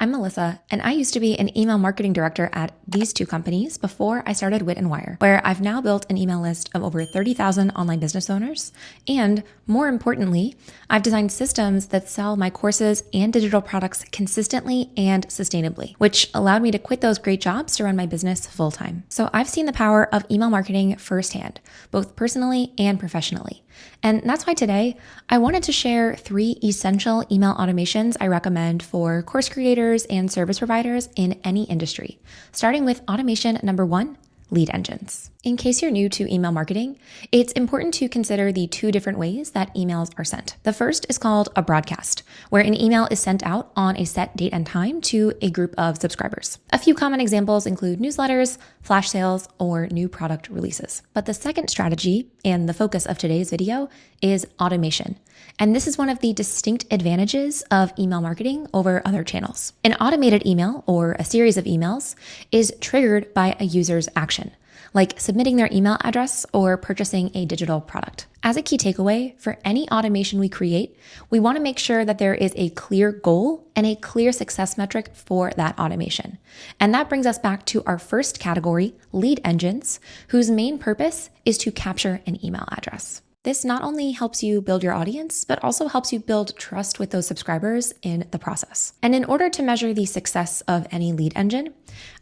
I'm Melissa, and I used to be an email marketing director at these two companies before I started Wit and Wire, where I've now built an email list of over 30,000 online business owners. And more importantly, I've designed systems that sell my courses and digital products consistently and sustainably, which allowed me to quit those great jobs to run my business full time. So I've seen the power of email marketing firsthand, both personally and professionally. And that's why today I wanted to share 3 essential email automations I recommend for course creators and service providers in any industry, starting with automation number 1, lead engines. In case you're new to email marketing, it's important to consider the 2 different ways that emails are sent. The first is called a broadcast, where an email is sent out on a set date and time to a group of subscribers. A few common examples include newsletters, flash sales, or new product releases. But the second strategy, and the focus of today's video, is automation. And this is one of the distinct advantages of email marketing over other channels. An automated email, or a series of emails, is triggered by a user's action, like submitting their email address or purchasing a digital product. As a key takeaway, for any automation we create, we want to make sure that there is a clear goal and a clear success metric for that automation. And that brings us back to our first category, lead engines, whose main purpose is to capture an email address. This not only helps you build your audience, but also helps you build trust with those subscribers in the process. And in order to measure the success of any lead engine,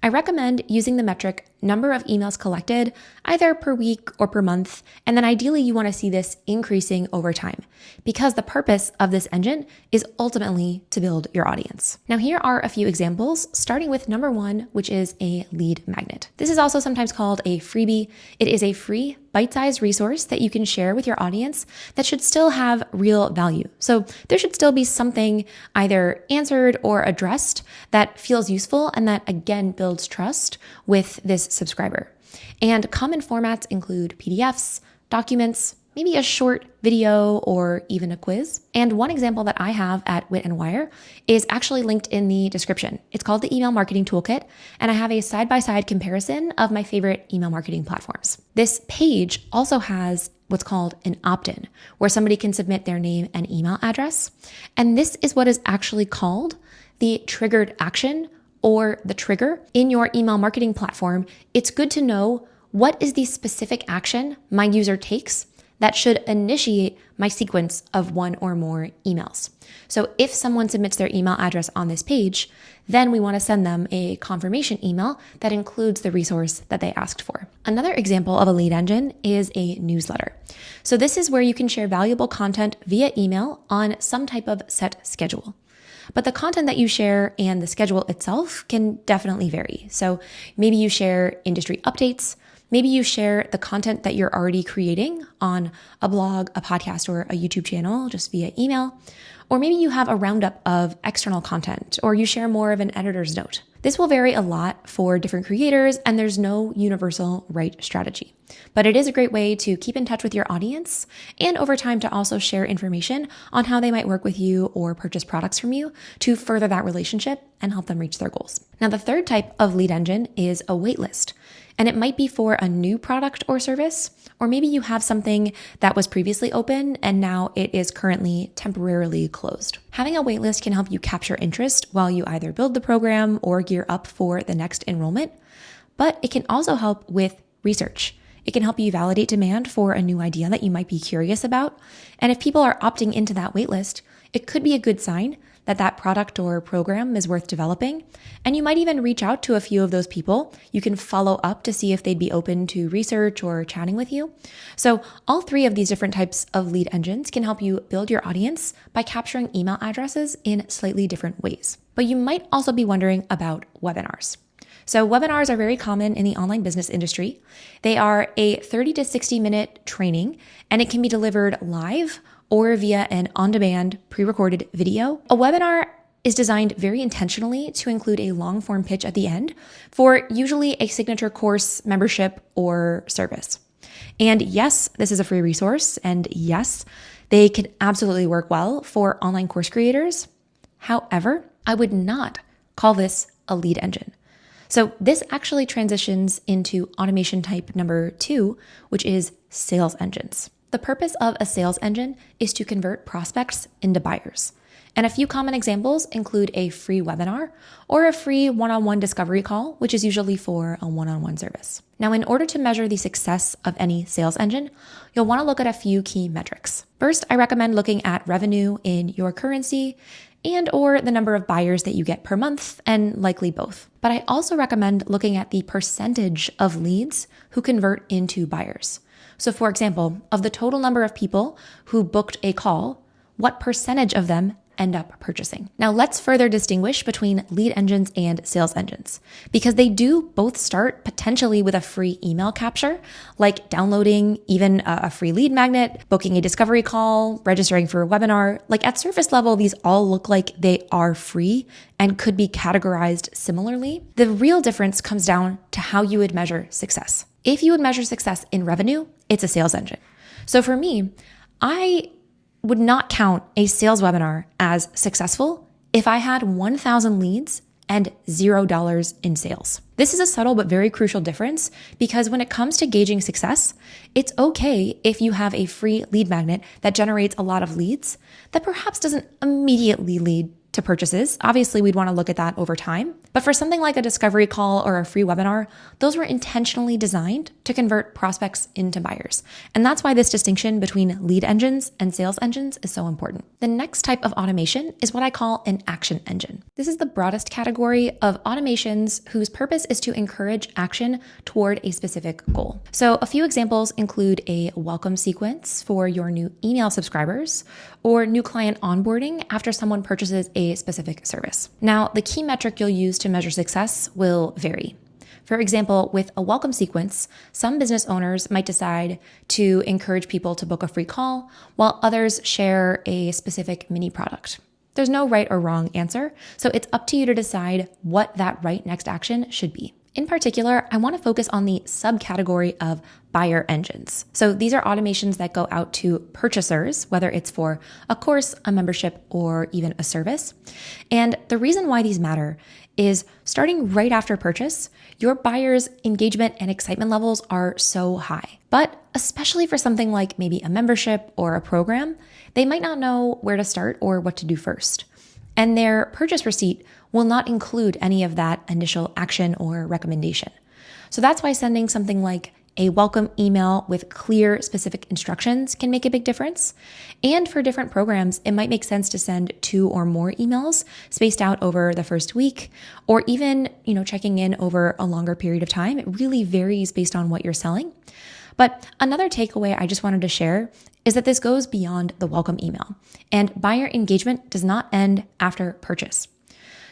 I recommend using the metric number of emails collected either per week or per month. And then ideally you want to see this increasing over time because the purpose of this engine is ultimately to build your audience. Now here are a few examples, starting with number 1, which is a lead magnet. This is also sometimes called a freebie. It is a free bite-sized resource that you can share with your audience that should still have real value. So there should still be something either answered or addressed that feels useful and that again builds trust with this subscriber. And common formats include PDFs, documents, maybe a short video, or even a quiz. And one example that I have at Wit and Wire is actually linked in the description. It's called the Email Marketing Toolkit, and I have a side-by-side comparison of my favorite email marketing platforms. This page also has what's called an opt-in, where somebody can submit their name and email address. And this is what is actually called the triggered action or the trigger in your email marketing platform. It's good to know what is the specific action my user takes that should initiate my sequence of 1 or more emails. So if someone submits their email address on this page, then we want to send them a confirmation email that includes the resource that they asked for. Another example of a lead engine is a newsletter. So this is where you can share valuable content via email on some type of set schedule. But the content that you share and the schedule itself can definitely vary. So maybe you share industry updates. Maybe you share the content that you're already creating on a blog, a podcast, or a YouTube channel just via email. Or maybe you have a roundup of external content, or you share more of an editor's note. This will vary a lot for different creators, and there's no universal right strategy. But it is a great way to keep in touch with your audience and over time to also share information on how they might work with you or purchase products from you to further that relationship and help them reach their goals. Now, the third type of lead engine is a waitlist. And it might be for a new product or service, or maybe you have something that was previously open and now it is currently temporarily closed. Having a waitlist can help you capture interest while you either build the program or gear up for the next enrollment, but it can also help with research. It can help you validate demand for a new idea that you might be curious about. And if people are opting into that waitlist, it could be a good sign that that product or program is worth developing. And you might even reach out to a few of those people. You can follow up to see if they'd be open to research or chatting with you. So all 3 of these different types of lead engines can help you build your audience by capturing email addresses in slightly different ways. But you might also be wondering about webinars. So webinars are very common in the online business industry. They are a 30 to 60 minute training, and it can be delivered live or via an on-demand pre-recorded video. A webinar is designed very intentionally to include a long-form pitch at the end for usually a signature course, membership, or service. And yes, this is a free resource, and yes, they can absolutely work well for online course creators. However, I would not call this a lead engine. So this actually transitions into automation type number 2, which is sales engines. The purpose of a sales engine is to convert prospects into buyers. And a few common examples include a free webinar or a free one-on-one discovery call, which is usually for a one-on-one service. Now, in order to measure the success of any sales engine, you'll want to look at a few key metrics. First, I recommend looking at revenue in your currency and or the number of buyers that you get per month, and likely both. But I also recommend looking at the percentage of leads who convert into buyers. So for example, of the total number of people who booked a call, what percentage of them end up purchasing? Now let's further distinguish between lead engines and sales engines, because they do both start potentially with a free email capture, like downloading even a free lead magnet, booking a discovery call, registering for a webinar. Like at surface level, these all look like they are free and could be categorized similarly. The real difference comes down to how you would measure success. If you would measure success in revenue, it's a sales engine. So for me, I would not count a sales webinar as successful if I had 1,000 leads and $0 in sales. This is a subtle but very crucial difference, because when it comes to gauging success, it's okay if you have a free lead magnet that generates a lot of leads that perhaps doesn't immediately lead to purchases. Obviously, we'd want to look at that over time. But for something like a discovery call or a free webinar, those were intentionally designed to convert prospects into buyers. And that's why this distinction between lead engines and sales engines is so important. The next type of automation is what I call an action engine. This is the broadest category of automations whose purpose is to encourage action toward a specific goal. So a few examples include a welcome sequence for your new email subscribers, or new client onboarding after someone purchases a specific service. Now, the key metric you'll use to measure success will vary. For example, with a welcome sequence, some business owners might decide to encourage people to book a free call, while others share a specific mini product. There's no right or wrong answer, so it's up to you to decide what that right next action should be. In particular, I want to focus on the subcategory of buyer engines. So these are automations that go out to purchasers, whether it's for a course, a membership, or even a service. And the reason why these matter is starting right after purchase, your buyers' engagement and excitement levels are so high. But especially for something like maybe a membership or a program, they might not know where to start or what to do first. And their purchase receipt will not include any of that initial action or recommendation. So that's why sending something like a welcome email with clear, specific instructions can make a big difference. And for different programs, it might make sense to send 2 or more emails spaced out over the first week, or even, checking in over a longer period of time. It really varies based on what you're selling. But another takeaway I just wanted to share is that this goes beyond the welcome email, and buyer engagement does not end after purchase.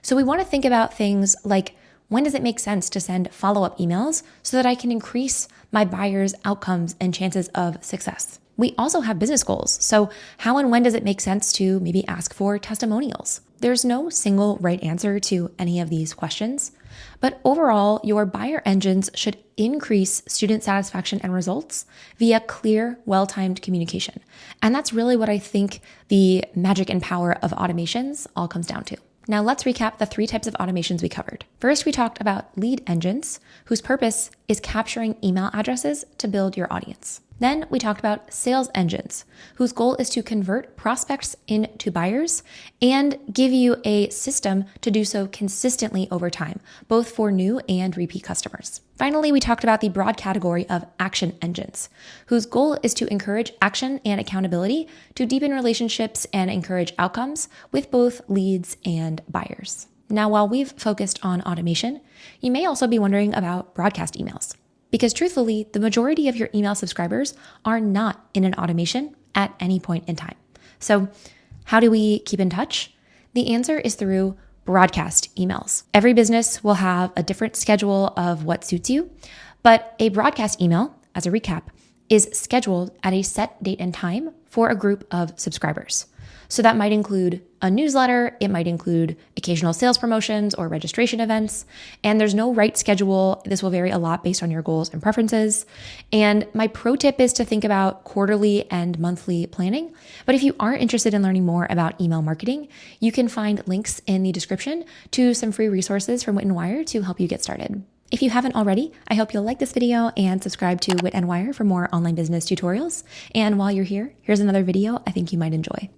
So we want to think about things like, when does it make sense to send follow-up emails so that I can increase my buyers' outcomes and chances of success? We also have business goals. So how and when does it make sense to maybe ask for testimonials? There's no single right answer to any of these questions, but overall, your buyer engines should increase student satisfaction and results via clear, well-timed communication. And that's really what I think the magic and power of automations all comes down to. Now let's recap the 3 types of automations we covered. First, we talked about lead engines, whose purpose is capturing email addresses to build your audience. Then we talked about sales engines, whose goal is to convert prospects into buyers and give you a system to do so consistently over time, both for new and repeat customers. Finally, we talked about the broad category of action engines, whose goal is to encourage action and accountability to deepen relationships and encourage outcomes with both leads and buyers. Now, while we've focused on automation, you may also be wondering about broadcast emails. Because truthfully, the majority of your email subscribers are not in an automation at any point in time. So how do we keep in touch? The answer is through broadcast emails. Every business will have a different schedule of what suits you, but a broadcast email, as a recap, is scheduled at a set date and time for a group of subscribers. So that might include a newsletter, it might include occasional sales promotions or registration events, and there's no right schedule. This will vary a lot based on your goals and preferences. And my pro tip is to think about quarterly and monthly planning. But if you are interested in learning more about email marketing, you can find links in the description to some free resources from Wit and Wire to help you get started. If you haven't already, I hope you'll like this video and subscribe to Wit and Wire for more online business tutorials. And while you're here, here's another video I think you might enjoy.